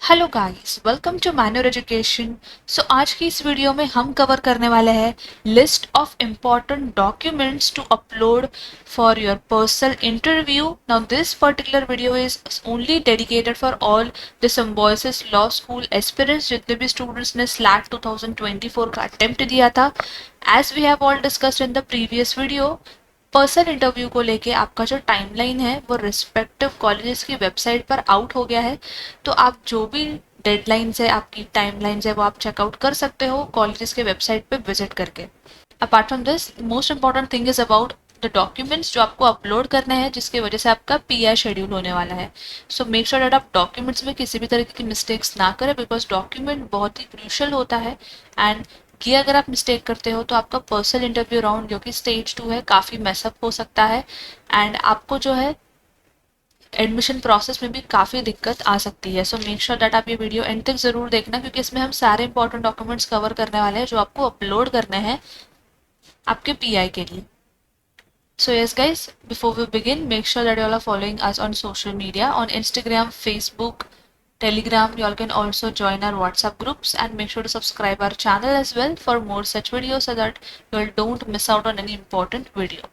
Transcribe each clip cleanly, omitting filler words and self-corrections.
Hello guys, welcome to manure education. आज की इस वीडियो में हम कवर करने वाले हैं list of important documents to upload for your personal interview. Now this particular video is only dedicated for all the Symbiosis law school aspirants, जितने भी स्टूडेंट्स ने स्लैट 2024 का अटेम्प्ट दिया था। As we have all discussed in the previous video, personal interview को लेके आपका जो टाइमलाइन है वो रिस्पेक्टिव कॉलेजेस की वेबसाइट पर आउट हो गया है। तो आप जो भी डेडलाइंस है, आपकी टाइमलाइंस है, वो आप चेकआउट कर सकते हो कॉलेजेस के वेबसाइट पे विजिट करके। Apart from this, most important thing is about the documents जो आपको अपलोड करने हैं, जिसकी वजह से आपका पीआई शेड्यूल होने वाला है। सो मेक श्योर दैट आप डॉक्यूमेंट्स में किसी भी तरीके की मिस्टेक्स ना करें, बिकॉज डॉक्यूमेंट बहुत ही क्रूशल होता है। एंड ये अगर आप मिस्टेक करते हो तो आपका पर्सनल इंटरव्यू राउंड, जो कि स्टेज 2 है, काफ़ी मैसअप हो सकता है। एंड आपको जो है एडमिशन प्रोसेस में भी काफ़ी दिक्कत आ सकती है। सो मेक श्योर दैट आप ये वीडियो एंड तक ज़रूर देखना, क्योंकि इसमें हम सारे इंपॉर्टेंट डॉक्यूमेंट्स कवर करने वाले हैं जो आपको अपलोड करने हैं आपके पीआई के लिए। So yes guys, before we begin, make sure that you all are following us on social media, on Instagram, Facebook, Telegram. You all can also join our WhatsApp groups, and make sure to subscribe our channel as well for more such videos, so that you all don't miss out on any important video.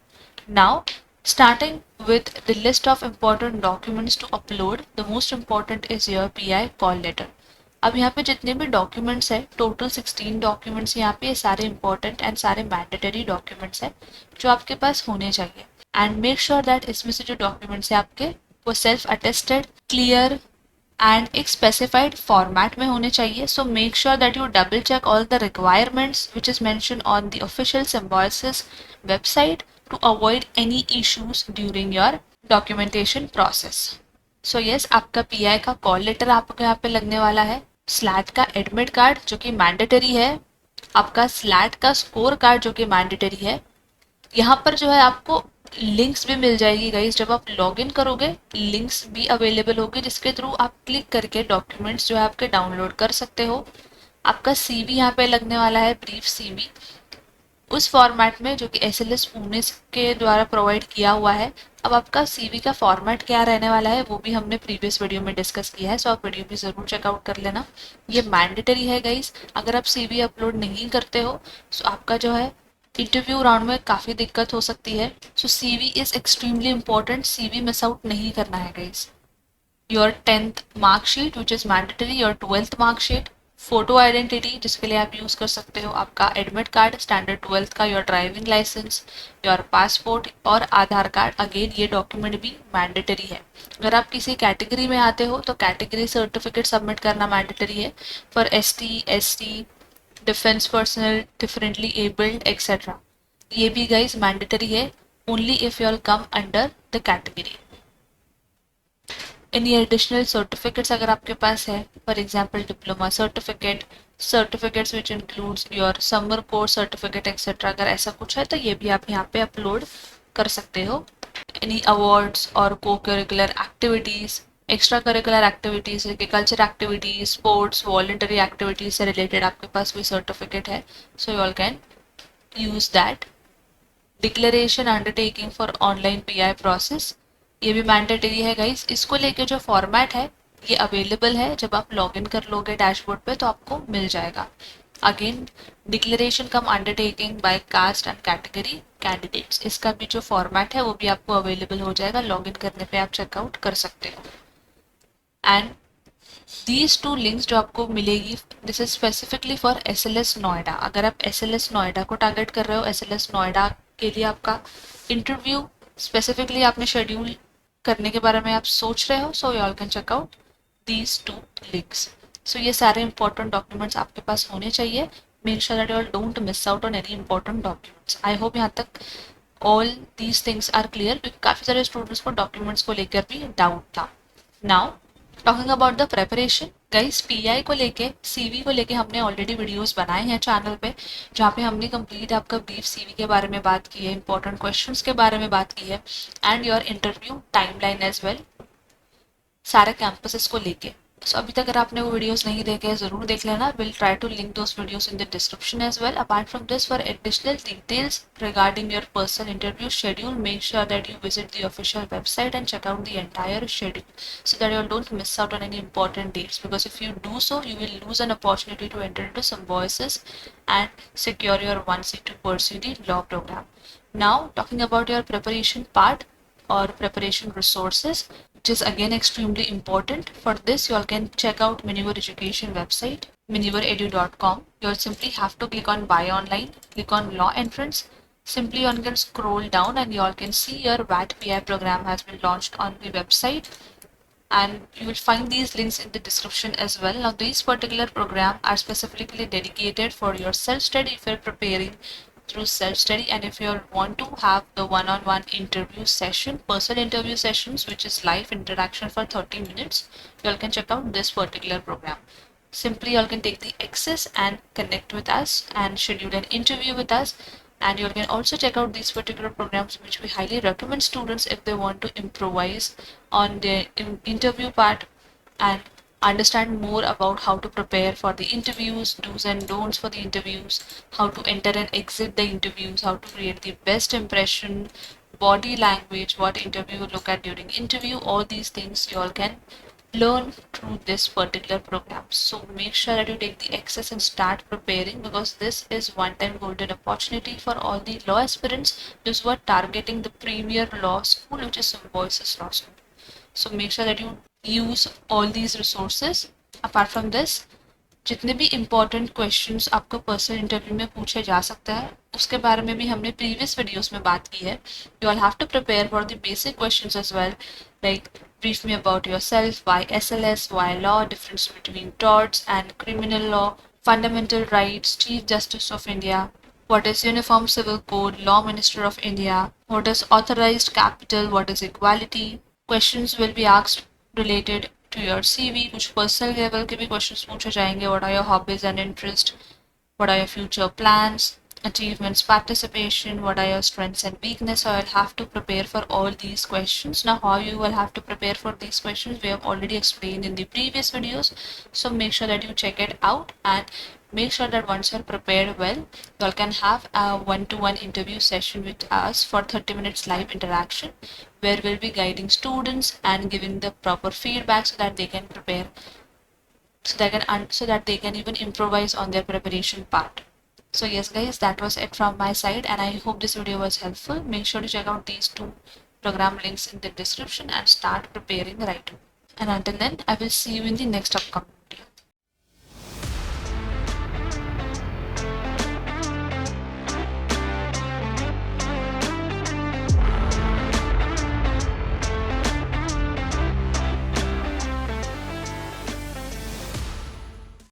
Now, starting with the list of important documents to upload, the most important is your PI call letter. अब यहाँ पे जितने भी documents है, total 16 documents यहाँ पे, सारे important and सारे मैंडेटरी डॉक्यूमेंट्स है जो आपके पास होने चाहिए। एंड मेक श्योर दैट इसमें से जो डॉक्यूमेंट्स है आपके, वो सेल्फ अटेस्टेड, क्लियर एंड एक स्पेसिफाइड फॉर्मेट में होने चाहिए। So make sure that you double check all the requirements which is mention on the official Symbiosis website to avoid any issues during your documentation process. So yes, आपका PI का call letter आपको यहाँ पे लगने वाला है, slate का admit card जो कि मैंडेटरी है, आपका स्लैट का स्कोर कार्ड जो कि मैंडेटरी है। यहाँ पर जो है आपको लिंक्स भी मिल जाएगी गाइस, जब आप लॉगिन करोगे लिंक्स भी अवेलेबल होगी, जिसके थ्रू आप क्लिक करके डॉक्यूमेंट्स जो है आपके डाउनलोड कर सकते हो। आपका सीवी यहाँ पे लगने वाला है, ब्रीफ सीवी, उस फॉर्मेट में जो कि एसएलएस पुणे के द्वारा प्रोवाइड किया हुआ है। अब आपका सीवी का फॉर्मेट क्या रहने वाला है वो भी हमने प्रीवियस वीडियो में डिस्कस किया है, सो आप वीडियो भी ज़रूर चेकआउट कर लेना। ये मैंडेटरी है गाइस, अगर आप सीवी अपलोड नहीं करते हो सो आपका जो है इंटरव्यू राउंड में काफ़ी दिक्कत हो सकती है। So CV is extremely important, CV miss out नहीं करना है guys. Your 10th marksheet which is mandatory, your 12th marksheet, photo identity जिसके लिए आप यूज़ कर सकते हो, आपका एडमिट कार्ड स्टैंडर्ड 12th का, your driving licence, your passport और आधार कार्ड। अगेन ये डॉक्यूमेंट भी मैंडेटरी है। अगर आप किसी कैटेगरी में आते हो तो कैटेगरी सर्टिफिकेट सबमिट करना मैंडेटरी है, for ST, ST, defence personal, differently abled etcetera. ये भी गाइज मैंडेटरी है, only if you all come under the category. Any additional certificates अगर आपके पास है, for example diploma certificate, certificates which includes your summer course certificate etcetera, अगर ऐसा कुछ है तो ये भी आप यहाँ पे अपलोड कर सकते हो। एनी अवार्ड्स और को curricular activities, extra curricular activities, culture activities, sports, voluntary activities से रिलेटेड आपके पास कोई सर्टिफिकेट है, सो you all can use that. Declaration undertaking for online pi process, ये भी मैंडेटरी है गाइस। इसको लेके जो फॉर्मेट है ये अवेलेबल है, जब आप लॉगिन कर लोगे डैशबोर्ड पे तो आपको मिल जाएगा। Again, declaration cum undertaking by caste and category candidates, इसका भी जो फॉर्मेट है वो भी आपको अवेलेबल हो जाएगा, लॉगिन करने पे आप चेकआउट कर सकते हो। एंड दीज टू लिंक्स जो आपको मिलेगी, this is specifically for SLS Noida. अगर आप एसएलएस नोएडा को टारगेट कर रहे हो, एसएलएस नोएडा के लिए आपका इंटरव्यू स्पेसिफिकली आपने शेड्यूल करने के बारे में आप सोच रहे हो, so you all can check out these two links. So ये सारे इंपॉर्टेंट डॉक्यूमेंट्स आपके पास होने चाहिए। Make sure that you all don't miss out on any important documents. I hope यहाँ तक all these things are clear, क्योंकि काफ़ी सारे स्टूडेंट्स को डॉक्यूमेंट्स को लेकर भी डाउट था। Now talking about the preparation guys, pi को लेके, सीवी को लेके हमने ऑलरेडी वीडियोस बनाए हैं चैनल पे, जहाँ पे हमने कंप्लीट आपका ब्रीफ सीवी के बारे में बात की है, इंपॉर्टेंट क्वेश्चंस के बारे में बात की है, and your interview timeline as well, सारे कैंपसेस को लेके। सो अभी तक अगर आपने वो वीडियोस नहीं देखे ज़रूर देख लेना. Will try to link those videos in the description as well. Apart from this, for additional details regarding your personal interview schedule, make sure that you visit the official website and check out the entire schedule so that you don't miss out on any important dates, because if you do so you will lose an opportunity to enter into Symbiosis and secure your 1 seat to pursue the law program. Now talking about your preparation part or preparation resources, which is again extremely important. For this, you all can check out Miniver Education website, miniveredu.com. You'll simply have to click on Buy Online, click on Law Entrance. Simply you can scroll down and you all can see your VAT PI program has been launched on the website, and you will find these links in the description as well. Now these particular programs are specifically dedicated for your self-study if you're preparing through self-study, and if you want to have the one-on-one interview session, personal interview sessions, which is live interaction for 30 minutes, you all can check out this particular program. Simply you all can take the access and connect with us and schedule an interview with us. And you can also check out these particular programs, which we highly recommend students if they want to improvise on the interview part and understand more about how to prepare for the interviews, do's and don'ts for the interviews, how to enter and exit the interviews, how to create the best impression, body language, what interview look at during interview. All these things you all can learn through this particular program. So make sure that you take the access and start preparing, because this is one time golden opportunity for all the law aspirants, those who are targeting the premier law school, which is Symbiosis Law School. So make sure that you use all these resources. Apart from this, जितने भी important questions आपको personal interview में पूछे जा सकता है उसके बारे में भी हमने प्रीवियस वीडियोस में बात की है. You all have to prepare for the basic questions as well, like brief me about yourself, why SLS, why law, difference between torts and criminal law, fundamental rights, Chief Justice of India, what is Uniform Civil Code, Law Minister of India, what is authorized capital, what is equality. Questions will be asked related to your CV. कुछ personal level के भी questions पूछे जाएंगे. What are your hobbies and interests? What are your future plans? Achievements, participation, what are your strengths and weakness? So I'll have to prepare for all these questions. Now how you will have to prepare for these questions we have already explained in the previous videos, so make sure that you check it out and make sure that once you're prepared well, you all can have a one-to-one interview session with us for 30 minutes live interaction, where we'll be guiding students and giving the proper feedback so that they can prepare, so that they can even improvise on their preparation part. So yes guys, that was it from my side, and I hope this video was helpful. Make sure to check out these two program links in the description and start preparing right away. And until then, I will see you in the next upcoming.